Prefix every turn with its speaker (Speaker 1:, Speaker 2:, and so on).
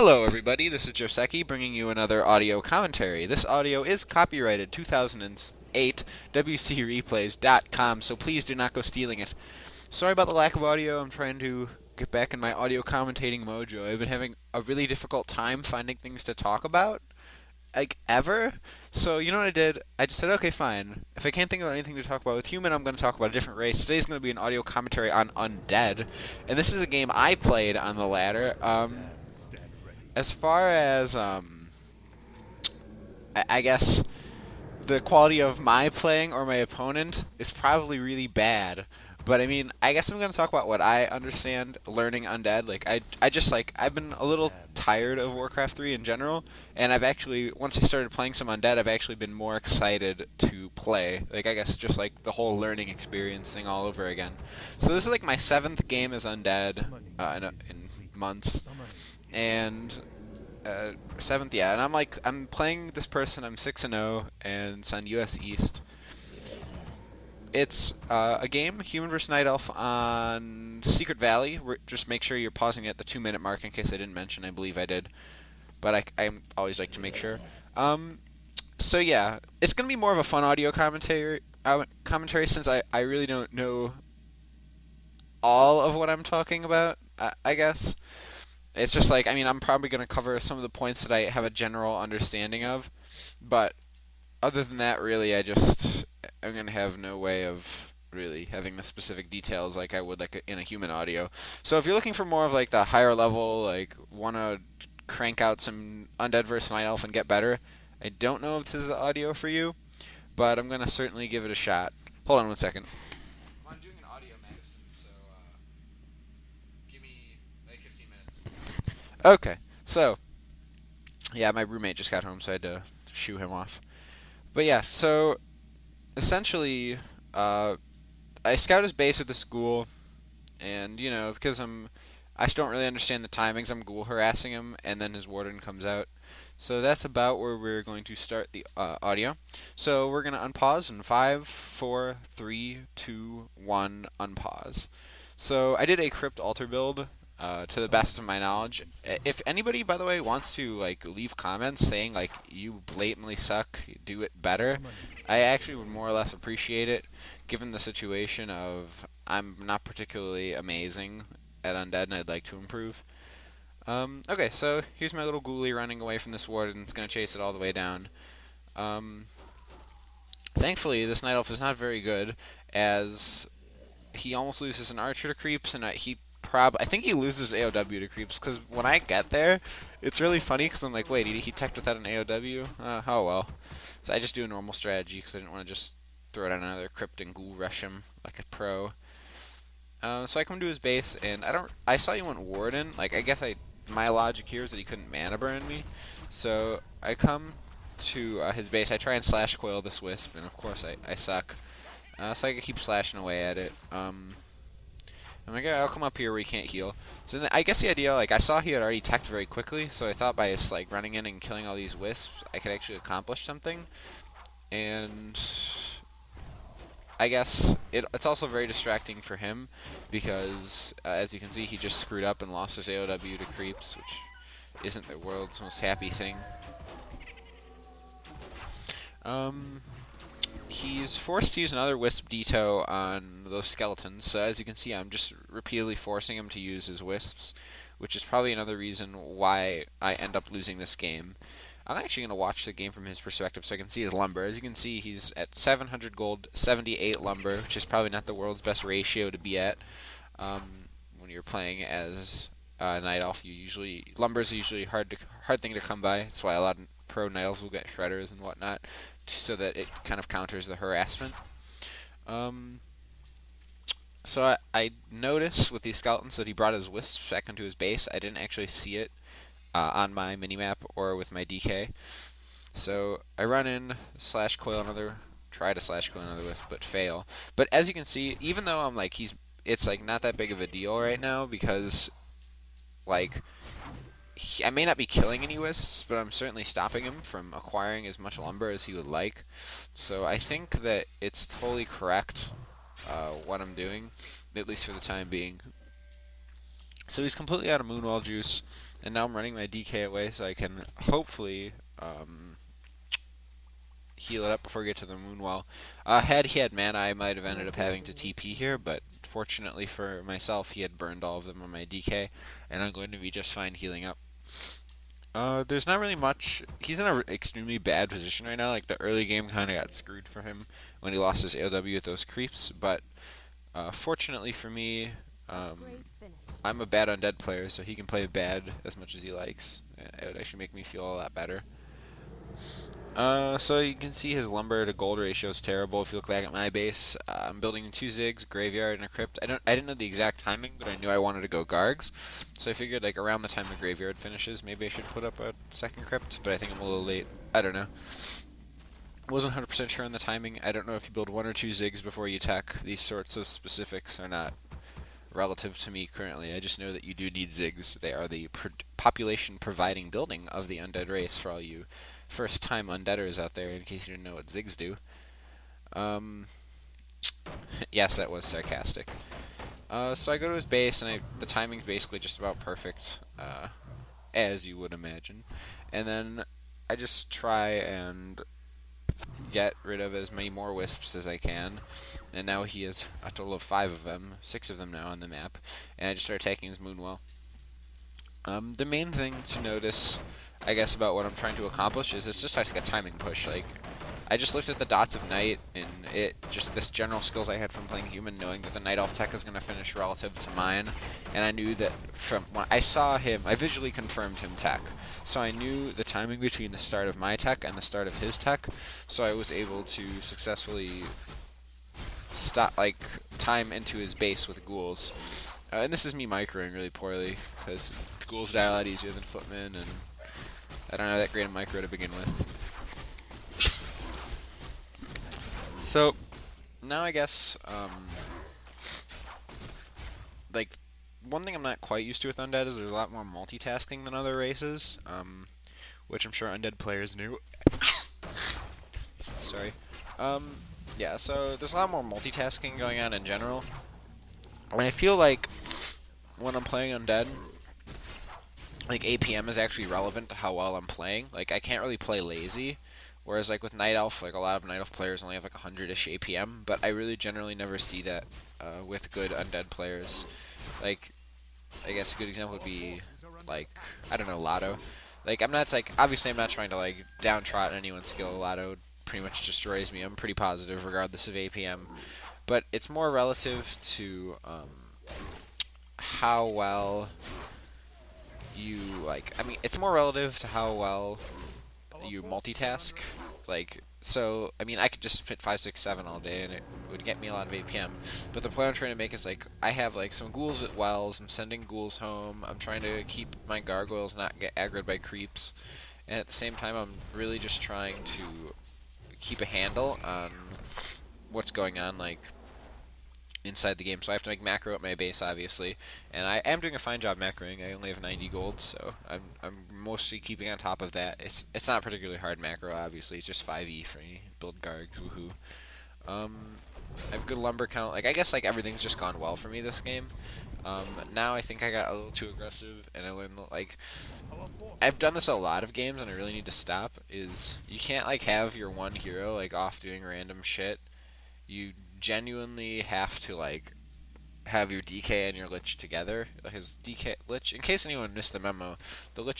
Speaker 1: Hello, everybody. This is Joseki bringing you another audio commentary. This audio is copyrighted 2008 WCReplays.com, so please do not go stealing it. Sorry about the lack of audio. I'm trying to get back in my audio commentating mojo. I've been having a really difficult time finding things to talk about, like, ever. So, you know what I did? I just said, okay, fine. If I can't think of anything to talk about with human, I'm going to talk about a different race. Today's going to be an audio commentary on Undead, and this is a game I played on the ladder. As far as I guess the quality of my playing or my opponent is probably really bad. But I mean, I guess I'm gonna talk about what I understand learning Undead. I've been a little tired of Warcraft 3 in general, and I've actually once I started playing some Undead, I've actually been more excited to play. Like I guess just like the whole learning experience thing all over again. So this is like my seventh game as Undead in months, and seventh, yeah. And I'm playing this person. I'm 6-0, and it's on US East. It's a game, Human vs. Night Elf on Secret Valley. Just make sure you're pausing at the 2-minute mark in case I didn't mention. I believe I did, but I always like to make sure. So yeah, it's gonna be more of a fun audio commentary since I really don't know all of what I'm talking about. I guess. It's just like, I mean, I'm probably going to cover some of the points that I have a general understanding of, but other than that, really, I'm going to have no way of really having the specific details like I would like in a human audio. So if you're looking for more of like the higher level, like want to crank out some Undead vs. Night Elf and get better, I don't know if this is the audio for you, but I'm going to certainly give it a shot. Hold on one second. I'm doing an audio medicine, so give me like 15 minutes. Okay, so yeah, my roommate just got home, so I had to shoo him off. But yeah, so essentially, I scout his base with the school, and you know, because I still don't really understand the timings. I'm ghoul harassing him, and then his warden comes out. So that's about where we're going to start the audio. So we're gonna unpause in 5, 4, 3, 2, 1, unpause. So I did a crypt altar build to the best of my knowledge. If anybody, by the way, wants to like leave comments saying like you blatantly suck, do it better, I actually would more or less appreciate it, given the situation of I'm not particularly amazing at Undead and I'd like to improve. Okay, so here's my little ghoulie running away from this warden. It's gonna chase it all the way down. Um, Thankfully, this night elf is not very good, as he almost loses an archer to creeps, and I think he loses AOW to creeps, because when I get there, it's really funny, because I'm like, wait, he teched without an AOW? Oh well. So I just do a normal strategy, because I didn't want to just throw down another crypt and ghoul rush him like a pro. So I come to his base, and I saw you went Warden. Like, I guess my logic here is that he couldn't mana burn me. So I come to his base. I try and slash coil this wisp, and of course I suck. So I keep slashing away at it. I'm like, yeah, I'll come up here where he can't heal. So then I guess the idea, like, I saw he had already teched very quickly, so I thought by just, like, running in and killing all these wisps, I could actually accomplish something. And I guess it's also very distracting for him, because, as you can see, he just screwed up and lost his AOW to creeps, which isn't the world's most happy thing. He's forced to use another Wisp Ditto on those skeletons, so as you can see, I'm just repeatedly forcing him to use his Wisps, which is probably another reason why I end up losing this game. I'm actually going to watch the game from his perspective so I can see his lumber. As you can see, he's at 700 gold, 78 lumber, which is probably not the world's best ratio to be at. When you're playing as Night Elf, lumber is usually a hard thing to come by. That's why a lot of pro Night Elves will get shredders and whatnot, so that it kind of counters the harassment. So I noticed with these skeletons that he brought his wisps back into his base. I didn't actually see it on my minimap or with my DK. So I run in, try to slash coil another wisp, but fail. But as you can see, even though I'm like, it's like not that big of a deal right now, because like I may not be killing any wisps, but I'm certainly stopping him from acquiring as much lumber as he would like. So I think that it's totally correct what I'm doing, at least for the time being. So he's completely out of Moonwall juice, and now I'm running my DK away so I can hopefully heal it up before I get to the Moonwall. Had he had mana, I might have ended up having to TP here, but fortunately for myself, he had burned all of them on my DK, and I'm going to be just fine healing up. There's not really much. He's in an extremely bad position right now. Like, the early game kind of got screwed for him when he lost his AOW with those creeps, but fortunately for me, I'm a bad undead player, so he can play bad as much as he likes. It would actually make me feel a lot better. So you can see his lumber to gold ratio is terrible. If you look back at my base, I'm building 2 Zigs, Graveyard, and a Crypt. I didn't know the exact timing, but I knew I wanted to go Gargs. So I figured like around the time the Graveyard finishes, maybe I should put up a second Crypt, but I think I'm a little late. I don't know. Wasn't 100% sure on the timing. I don't know if you build 1 or 2 Zigs before you tech. These sorts of specifics are not relative to me currently. I just know that you do need Zigs. They are the population providing building of the undead race for all you first time undeaders out there, in case you didn't know what Zigs do. Yes, that was sarcastic. So I go to his base, and the timing's basically just about perfect, as you would imagine. And then I just try and get rid of as many more wisps as I can, and now he has a total of 5 of them, 6 of them now on the map, and I just start attacking his Moonwell. The main thing to notice, I guess, about what I'm trying to accomplish is it's just like a timing push. Like, I just looked at the dots of night, and it just this general skills I had from playing human, knowing that the night elf tech is going to finish relative to mine, and I knew that from when I saw him, I visually confirmed him tech, so I knew the timing between the start of my tech and the start of his tech, so I was able to successfully time into his base with ghouls. And this is me microing really poorly, because ghouls die a lot easier than footmen, and I don't know that great a micro to begin with. So, now I guess, like, one thing I'm not quite used to with undead is there's a lot more multitasking than other races, which I'm sure undead players knew. Sorry. Yeah, so there's a lot more multitasking going on in general. And I feel like when I'm playing undead, like, APM is actually relevant to how well I'm playing. Like, I can't really play lazy. Whereas, like, with Night Elf, like, a lot of Night Elf players only have, like, 100-ish APM, but I really generally never see that with good undead players. Like, I guess a good example would be, like, I don't know, Lotto. Like, obviously I'm not trying to, like, downtrot anyone's skill. Lotto pretty much destroys me. I'm pretty positive regardless of APM. But it's more relative to how well you, like, I mean, it's more relative to how well you multitask. Like, so, I mean, I could just hit 5, 6, 7 all day and it would get me a lot of APM. But the point I'm trying to make is, like, I have, like, some ghouls at wells, I'm sending ghouls home, I'm trying to keep my gargoyles not get aggroed by creeps, and at the same time I'm really just trying to keep a handle on what's going on, like, inside the game. So I have to make macro at my base, obviously, and I am doing a fine job macroing. I only have 90 gold, so I'm mostly keeping on top of that. It's not particularly hard macro, obviously. It's just 5e for me. Build Gargs, woohoo. I have good lumber count. Like, I guess, like, everything's just gone well for me this game. Now I think I got a little too aggressive, and I learned, like, I've done this a lot of games, and I really need to stop, is you can't, like, have your one hero, like, off doing random shit. You genuinely have to, like, have your DK and your Lich together. Because DK Lich, in case anyone missed the memo, the Lich